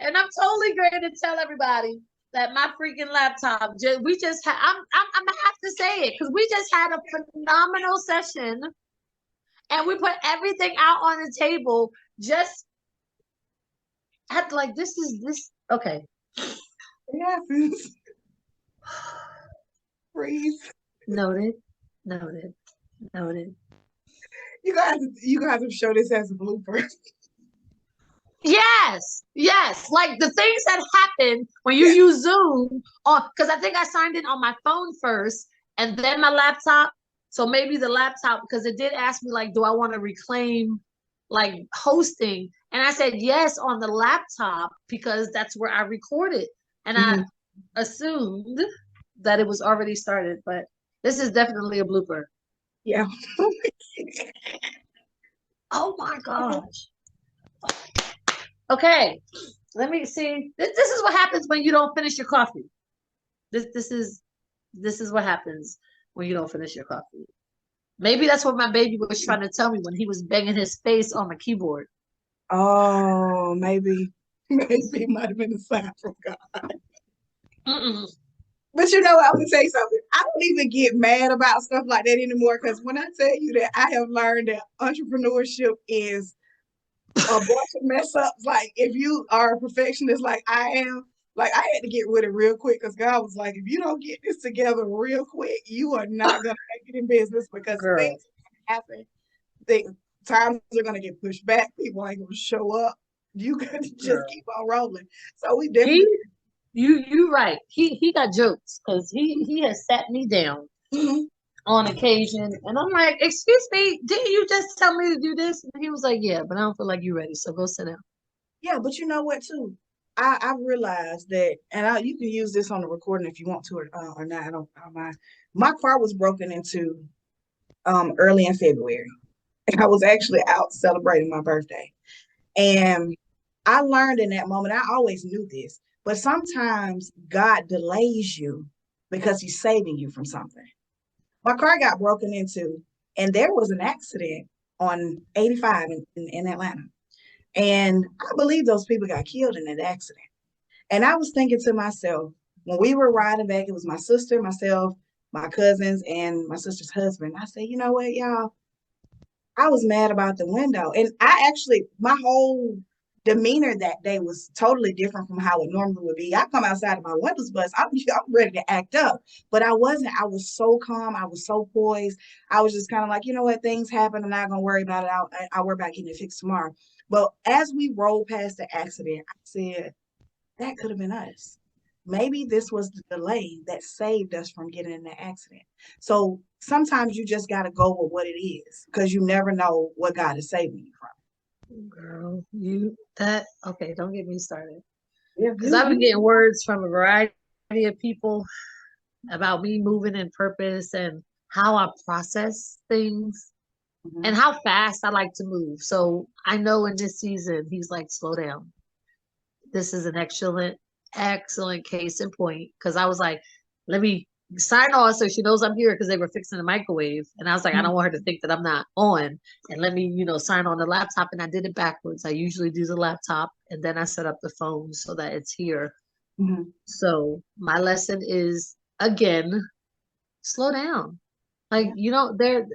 And I'm totally going to tell everybody that my freaking laptop, we just had, I'm gonna have to say it because we just had a phenomenal session and we put everything out on the table. Just had like, this. Okay. It happens. Freeze. Noted. You gonna have to show this as a blooper. Yes. Like the things that happen when you use Zoom on, because I think I signed in on my phone first and then my laptop. So maybe the laptop, because it did ask me like, do I want to reclaim like hosting? And I said yes on the laptop because that's where I recorded. And I assumed that it was already started, but this is definitely a blooper. Yeah. Oh my gosh. Okay, let me see. This is what happens when you don't finish your coffee. This is what happens when you don't finish your coffee. Maybe that's what my baby was trying to tell me when he was banging his face on my keyboard. Oh, maybe it might have been a sign from God. Mm-mm. But you know what? I'm gonna tell you something. I don't even get mad about stuff like that anymore because when I tell you that I have learned that entrepreneurship is a bunch of mess ups. Like if you are a perfectionist like I am, like I had to get rid of it real quick because God was like, if you don't get this together real quick, you are not gonna make it in business because Girl, things happen. Times are gonna get pushed back. People ain't gonna show up. You gotta just girl. keep on rolling. So we He, definitely. you right. He got jokes because he has sat me down Mhm. on occasion, and I'm like, excuse me, didn't you just tell me to do this? And he was like, yeah, but I don't feel like you're ready, so go sit down. Yeah, but you know what too? I realized that, and you can use this on the recording if you want to or not. I don't mind. My car was broken into early in February. I was actually out celebrating my birthday. And I learned in that moment, I always knew this, but sometimes God delays you because he's saving you from something. My car got broken into, and there was an accident on 85 in Atlanta. And I believe those people got killed in that accident. And I was thinking to myself, when we were riding back, it was my sister, myself, my cousins, and my sister's husband. I said, you know what, y'all? I was mad about the window. And I actually, my whole demeanor that day was totally different from how it normally would be. I come outside of my windows, but I'm ready to act up. But I wasn't. I was so calm. I was so poised. I was just kind of like, you know what, things happen. I'm not going to worry about it. I'll worry about getting it fixed tomorrow. But as we rolled past the accident, I said, that could have been us. Maybe this was the delay that saved us from getting in the accident. So sometimes you just got to go with what it is because you never know what God is saving you from. Girl, you that okay, don't get me started. Yeah, Because I've been getting words from a variety of people about me moving in purpose and how I process things mm-hmm. and how fast I like to move. So I know in this season, he's like, slow down. This is an excellent case in point. Because I was like, let me sign on so she knows I'm here because they were fixing the microwave. And I was like, I don't want her to think that I'm not on. And let me, sign on the laptop. And I did it backwards. I usually do the laptop and then I set up the phone so that it's here. Mm-hmm. So my lesson is again, slow down. Like, nothing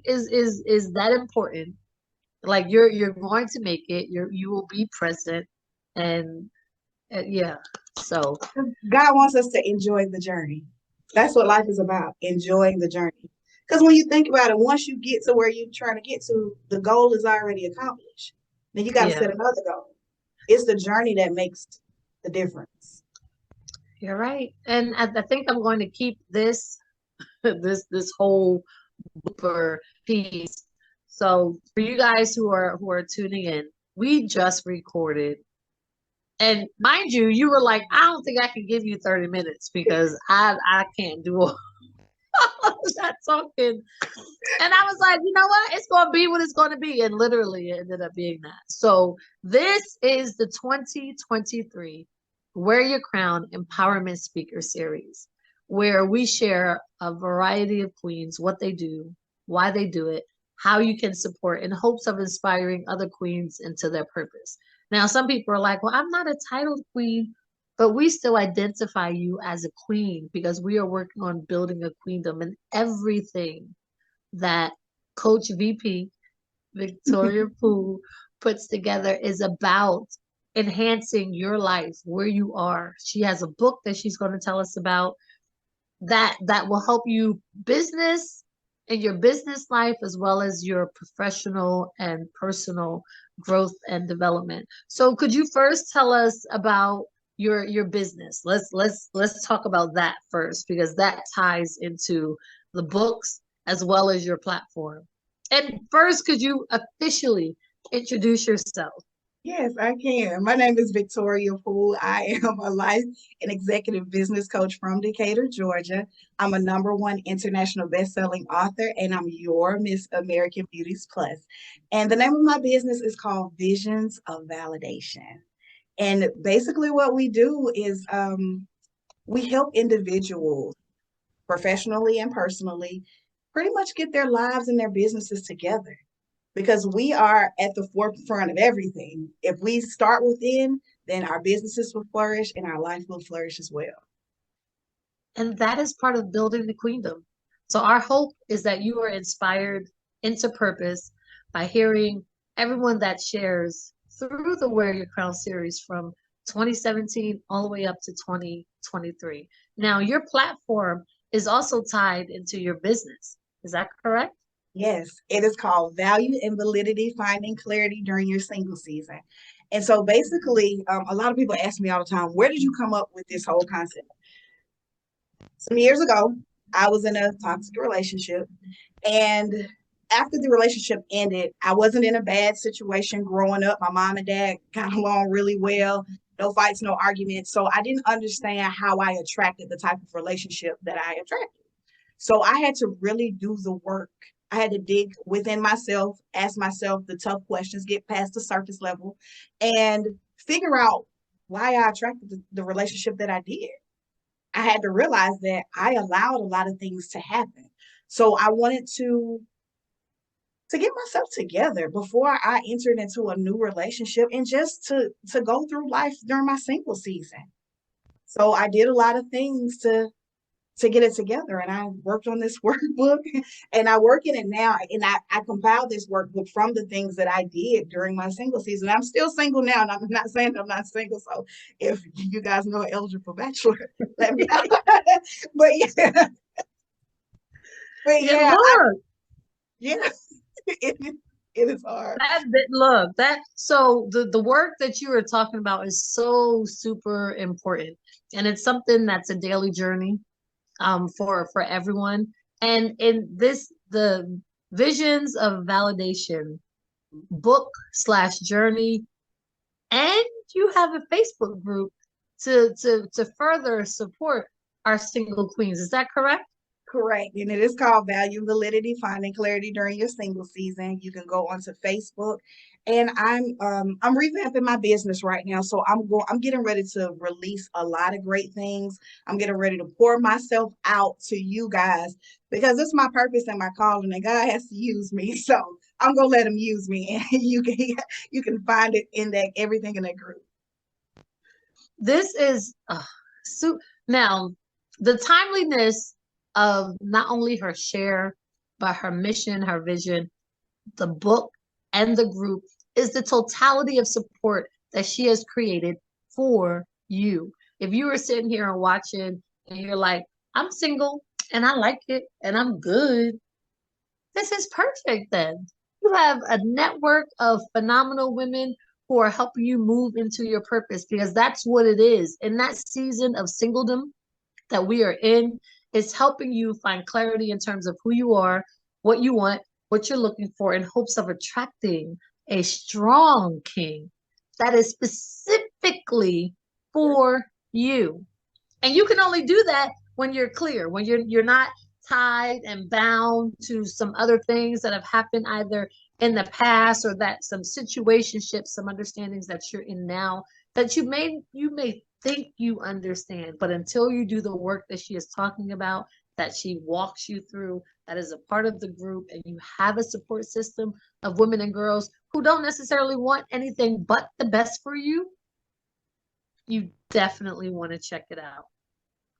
is that important. Like you're going to make it. You will be present, and yeah. So God wants us to enjoy the journey. That's what life is about, enjoying the journey. Because when you think about it, once you get to where you're trying to get to, the goal is already accomplished. Then you got to yeah, set another goal. It's the journey that makes the difference. you're right. And I think I'm going to keep this this whole blooper piece. So for you guys who are tuning in, we just recorded. And mind you, you were like, I don't think I can give you 30 minutes because I can't do all that talking. And I was like, you know what? It's going to be what it's going to be. And literally, it ended up being that. So, this is the 2023 Wear Your Crown Empowerment Speaker Series, where we share a variety of queens, what they do, why they do it, how you can support in hopes of inspiring other queens into their purpose. Now, some people are like, well, I'm not a titled queen, but we still identify you as a queen because we are working on building a queendom, and everything that Coach VP Victoria Poole puts together is about enhancing your life where you are. She has a book that she's going to tell us about that will help you business in your business life as well as your professional and personal growth and development. So could you first tell us about your business? Let's talk about that first because that ties into the books as well as your platform. And first, could you officially introduce yourself? Yes, I can. My name is Victoria Poole. I am a life and executive business coach from Decatur, Georgia. I'm a #1 international best-selling author, and I'm your Miss American Beauties Plus. And the name of my business is called Visions of Validation. And basically, what we do is we help individuals professionally and personally pretty much get their lives and their businesses together because we are at the forefront of everything. If we start within, then our businesses will flourish and our life will flourish as well. And that is part of building the queendom. So our hope is that you are inspired into purpose by hearing everyone that shares through the Wear Your Crown series from 2017 all the way up to 2023. Now, your platform is also tied into your business. Is that correct? Yes, it is called Value and Validity Finding Clarity During Your Single Season. And so basically, a lot of people ask me all the time, where did you come up with this whole concept? Some years ago, I was in a toxic relationship. And after the relationship ended, I wasn't in a bad situation growing up. My mom and dad got along really well, no fights, no arguments. So I didn't understand how I attracted the type of relationship that I attracted. So I had to really do the work. I had to dig within myself, ask myself the tough questions, get past the surface level, and figure out why I attracted the relationship that I did. I had to realize that I allowed a lot of things to happen. So I wanted to get myself together before I entered into a new relationship and just to go through life during my single season. So I did a lot of things to get it together. And I worked on this workbook and I work in it now. And I compiled this workbook from the things that I did during my single season. I'm still single now, and I'm not saying I'm not single. So if you guys know an eligible bachelor, let me know. but yeah, but Yeah, yeah, look, yeah, it, it is hard. look, that so the work that you were talking about is so super important. And it's something that's a daily journey for everyone. And in this the visions of validation book/journey, and you have a Facebook group to further support our single queens. Is that correct? Correct. And it is called Value Validity Finding Clarity During Your Single Season. You can go onto Facebook. And I'm revamping my business right now. So I'm getting ready to release a lot of great things. I'm getting ready to pour myself out to you guys because it's my purpose and my calling and God has to use me. So I'm gonna let him use me and you can find it in that everything in that group. This is so now the timeliness of not only her share, but her mission, her vision, the book, and the group is the totality of support that she has created for you. If you were sitting here and watching and you're like, I'm single and I like it and I'm good, this is perfect then. You have a network of phenomenal women who are helping you move into your purpose because that's what it is. In that season of singledom that we are in, is helping you find clarity in terms of who you are, what you want, what you're looking for, in hopes of attracting a strong king that is specifically for you. And you can only do that when you're clear, when you're not tied and bound to some other things that have happened either in the past or that some situationships, some understandings that you're in now that you may think you understand, but until you do the work that she is talking about, that she walks you through, that is a part of the group and you have a support system of women and girls who don't necessarily want anything but the best for you, you definitely want to check it out.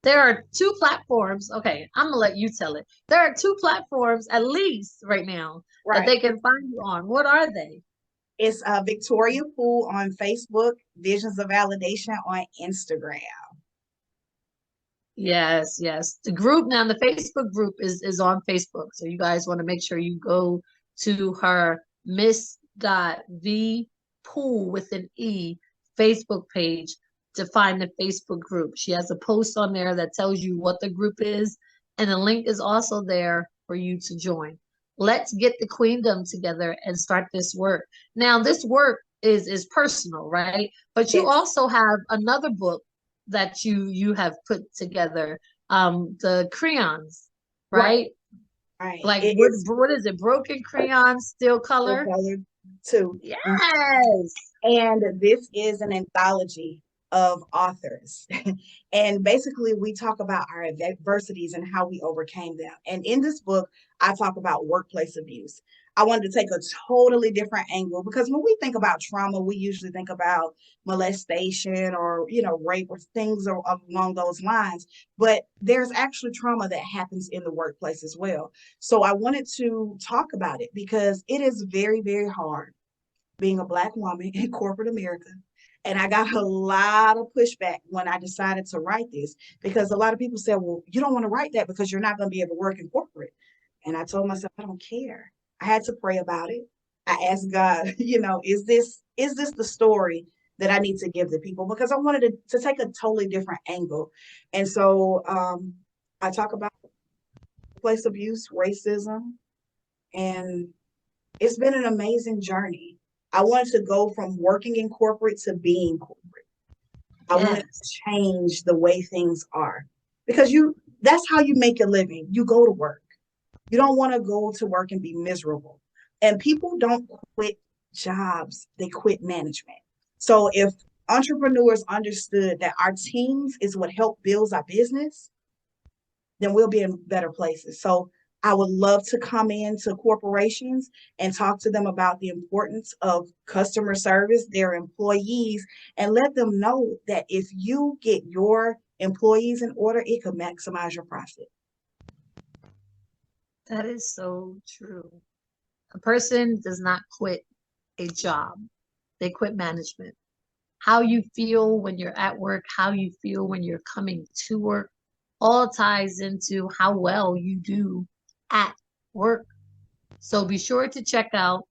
There are two platforms. Okay, I'm gonna let you tell it. There are two platforms at least right now that Right. they can find you on. What are they? It's Victoria Poole on Facebook, Visions of Validation on Instagram. Yes, yes. The group now, the Facebook group is on Facebook. So you guys want to make sure you go to her Miss V Pool with an E Facebook page to find the Facebook group. She has a post on there that tells you what the group is, and the link is also there for you to join. Let's get the Queendom together and start this work. Now, this work is personal, right? But you Yes. also have another book that you have put together, the crayons, Right. right? Right. Like It is what is it? Broken crayons, still full color? color too. Yes. And this is an anthology of authors. And basically, we talk about our adversities and how we overcame them. And in this book, I talk about workplace abuse. I wanted to take a totally different angle because when we think about trauma, we usually think about molestation or, rape or things along those lines. But there's actually trauma that happens in the workplace as well. So I wanted to talk about it because it is very, very hard being a Black woman in corporate America. And I got a lot of pushback when I decided to write this because a lot of people said, well, you don't want to write that because you're not going to be able to work in corporate. And I told myself, I don't care. I had to pray about it. I asked God, is this the story that I need to give the people? Because I wanted to take a totally different angle. And so I talk about workplace abuse, racism, and it's been an amazing journey. I wanted to go from working in corporate to being corporate. I wanted to Yes. change the way things are because that's how you make a living. You go to work. You don't want to go to work and be miserable. And people don't quit jobs, they quit management. So if entrepreneurs understood that our teams is what help builds our business, then we'll be in better places. So I would love to come into corporations and talk to them about the importance of customer service, their employees, and let them know that if you get your employees in order, it could maximize your profit. That is so true. A person does not quit a job. They quit management. How you feel when you're at work, how you feel when you're coming to work, all ties into how well you do at work. So be sure to check out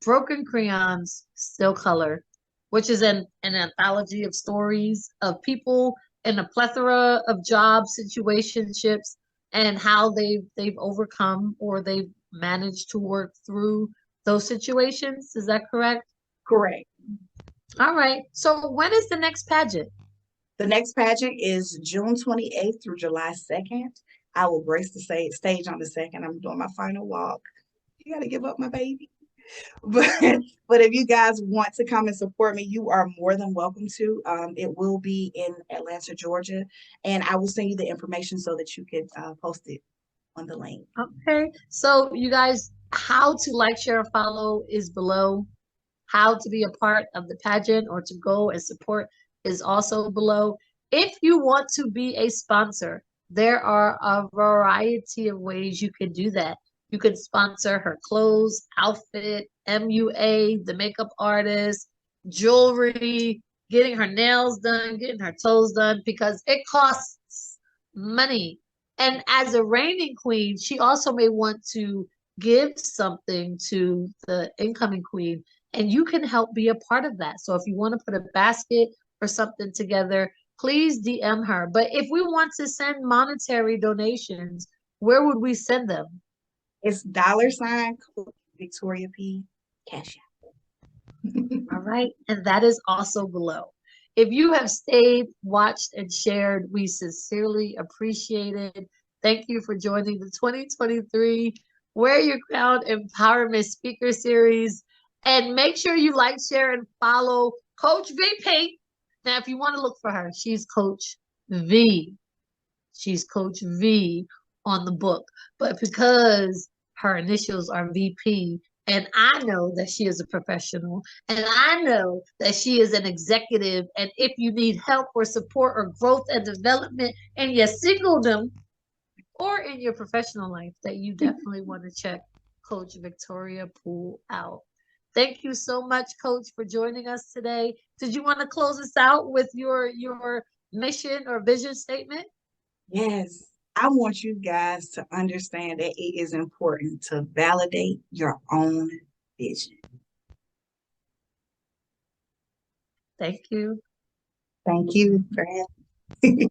Broken Crayons, Still Color, which is an anthology of stories of people in a plethora of job situationships and how they've overcome or they've managed to work through those situations. Is that correct? Correct. All right. So when is the next pageant? The next pageant is June 28th through July 2nd. I will grace the stage on the 2nd. I'm doing my final walk. You got to give up my baby. But but if you guys want to come and support me, you are more than welcome to. It will be in Atlanta, Georgia, and I will send you the information so that you can post it on the link. Okay. So you guys, how to like, share, and follow is below. How to be a part of the pageant or to go and support is also below. If you want to be a sponsor, there are a variety of ways you can do that. You can sponsor her clothes, outfit, MUA, the makeup artist, jewelry, getting her nails done, getting her toes done, because it costs money. And as a reigning queen, she also may want to give something to the incoming queen, and you can help be a part of that. So if you want to put a basket or something together, please DM her. But if we want to send monetary donations, where would we send them? It's $ Victoria P. Cash All right. And that is also below. If you have stayed, watched, and shared, we sincerely appreciate it. Thank you for joining the 2023 Wear Your Crown Empowerment Speaker Series. And make sure you like, share, and follow Coach VP. Now, if you want to look for her, she's Coach V. She's Coach V on the book, but because her initials are VP, and I know that she is a professional, and I know that she is an executive, and if you need help or support or growth and development in your singledom or in your professional life, that you definitely want to check Coach Victoria Poole out. Thank you so much, Coach, for joining us today. Did you want to close us out with your mission or vision statement? Yes. I want you guys to understand that it is important to validate your own vision. Thank you. Thank you for having me.